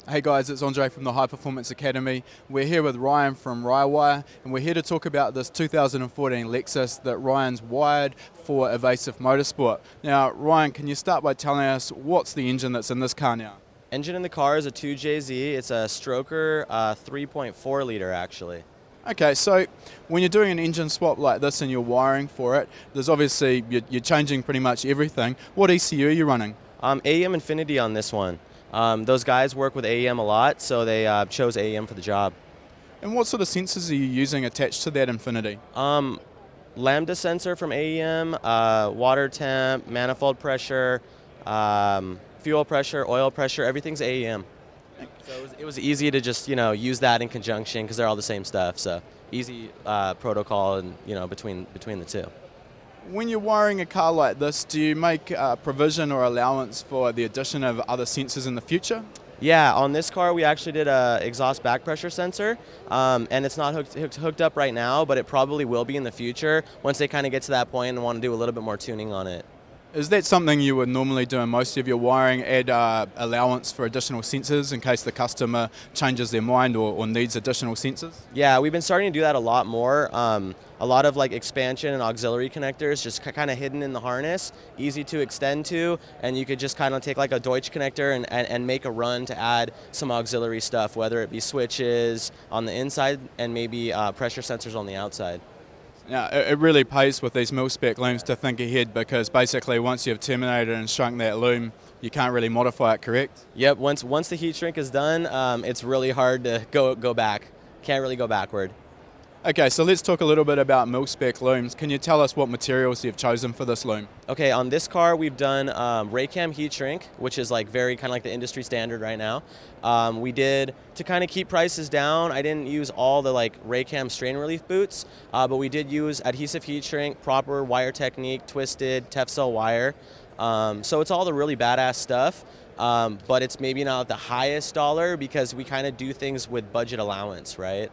Hey guys, it's Andre from the High Performance Academy. We're here with Ryan from Wire, and we're here to talk about this 2014 Lexus that Ryan's wired for Evasive Motorsport. Now, Ryan, can you start by telling us what's the engine that's in this car now? Engine in the car is a 2JZ. It's a stroker 3.4 liter actually. Okay, so when you're doing an engine swap like this and you're wiring for it, there's obviously, you're changing pretty much everything. What ECU are you running? AEM Infinity on this one. Those guys work with AEM a lot, so they chose AEM for the job. And what sort of sensors are you using attached to that Infinity? Lambda sensor from AEM, water temp, manifold pressure, fuel pressure, oil pressure, everything's AEM. So it was easy to just use that in conjunction because they're all the same stuff. So easy protocol and between the two. When you're wiring a car like this, do you make provision or allowance for the addition of other sensors in the future? Yeah, on this car we actually did a exhaust back pressure sensor, and it's not hooked up right now, but it probably will be in the future once they kind of get to that point and want to do a little bit more tuning on it. Is that something you would normally do in most of your wiring, add allowance for additional sensors in case the customer changes their mind or needs additional sensors? Yeah, we've been starting to do that a lot more. A lot of like expansion and auxiliary connectors just kind of hidden in the harness, easy to extend to, and you could just kind of take like a Deutsch connector and make a run to add some auxiliary stuff, whether it be switches on the inside and maybe pressure sensors on the outside. Now, it really pays with these mil-spec looms to think ahead, because basically once you've terminated and shrunk that loom, you can't really modify it, correct? Yep, once the heat shrink is done, it's really hard to go back. Can't really go backward. Okay, so let's talk a little bit about mil-spec looms. Can you tell us what materials you've chosen for this loom? Okay, on this car we've done Raycam heat shrink, which is like very kind of like the industry standard right now. We did, to kind of keep prices down, I didn't use all the like Raycam strain relief boots, but we did use adhesive heat shrink, proper wire technique, twisted Tefcel wire. So it's all the really badass stuff, but it's maybe not the highest dollar because we kind of do things with budget allowance, right?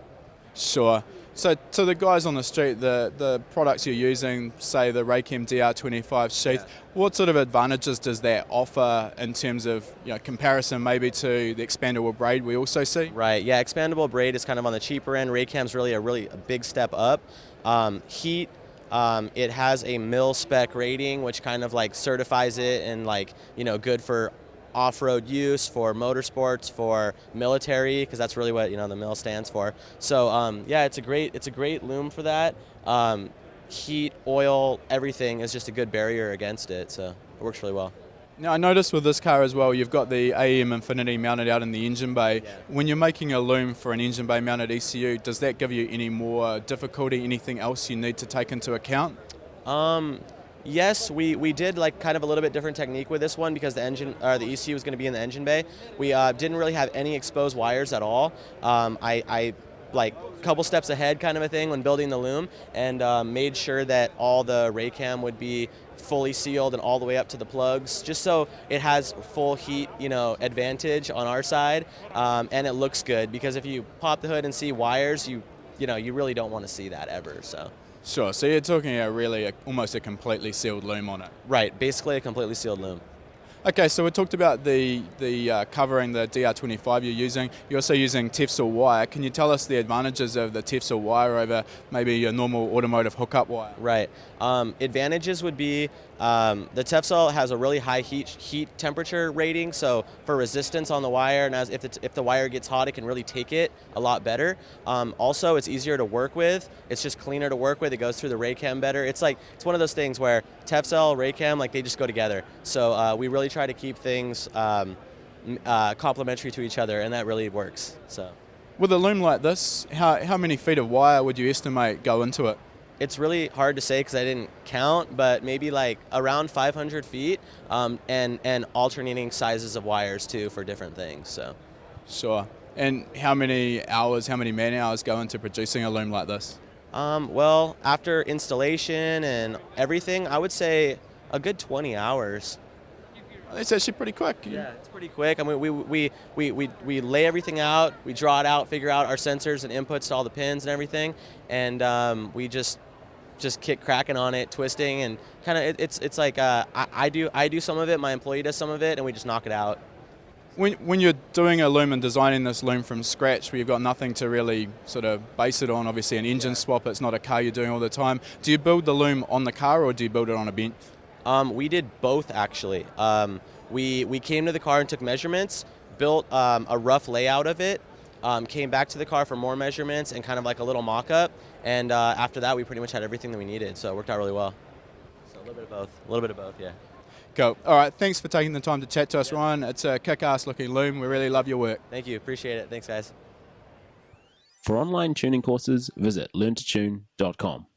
Sure. So to the guys on the street, the products you're using, say the Raycam DR25 sheath, what sort of advantages does that offer in terms of comparison maybe to the expandable braid we also see? Right, yeah, expandable braid is kind of on the cheaper end. Raycam's really a big step up. Heat, it has a mil spec rating, which kind of like certifies it and like, good for off-road use, for motorsports, for military, because that's really what the mil stands for. So yeah, it's a great loom for that. Heat, oil, everything is just a good barrier against it, so it works really well. Now I noticed with this car as well, you've got the AEM Infinity mounted out in the engine bay. Yeah. When you're making a loom for an engine bay mounted ECU, does that give you any more difficulty, anything else you need to take into account? Yes, we did like kind of a little bit different technique with this one because the ECU was going to be in the engine bay. We didn't really have any exposed wires at all. I like a couple steps ahead kind of a thing when building the loom, and made sure that all the Raycam would be fully sealed and all the way up to the plugs, just so it has full heat advantage on our side, and it looks good, because if you pop the hood and see wires, you really don't want to see that ever. So. Sure, so you're talking almost a completely sealed loom on it. Right, basically a completely sealed loom. Okay, so we talked about the covering the DR25 you're using. You're also using Tefcel wire. Can you tell us the advantages of the Tefcel wire over maybe your normal automotive hookup wire? Right. Advantages would be the Tefcel has a really high heat temperature rating, so for resistance on the wire, and if the wire gets hot, it can really take it a lot better. Also, it's easier to work with. It's just cleaner to work with. It goes through the Raycam better. It's one of those things where Tefcel, Raycam, like they just go together. So we really try to keep things complementary to each other, and that really works. So. With a loom like this, how many feet of wire would you estimate go into it? It's really hard to say because I didn't count, but maybe like around 500 feet, and alternating sizes of wires too for different things. So. Sure. And how many man hours go into producing a loom like this? Well, after installation and everything, I would say a good 20 hours. It's actually pretty quick. Yeah, it's pretty quick. I mean, we lay everything out, we draw it out, figure out our sensors and inputs to all the pins and everything, and we just kick cracking on it, twisting, and kind of it's like I do some of it, my employee does some of it, and we just knock it out. When you're doing a loom and designing this loom from scratch, where you've got nothing to really sort of base it on, obviously an engine swap, it's not a car you're doing all the time. Do you build the loom on the car or do you build it on a bench? We did both actually. We came to the car and took measurements, built a rough layout of it, came back to the car for more measurements and kind of like a little mock-up, and after that we pretty much had everything that we needed, so it worked out really well. So a little bit of both. A little bit of both, yeah. Cool. All right, thanks for taking the time to chat to us, Ryan. It's a kick-ass looking loom. We really love your work. Thank you. Appreciate it. Thanks, guys. For online tuning courses, visit learntotune.com.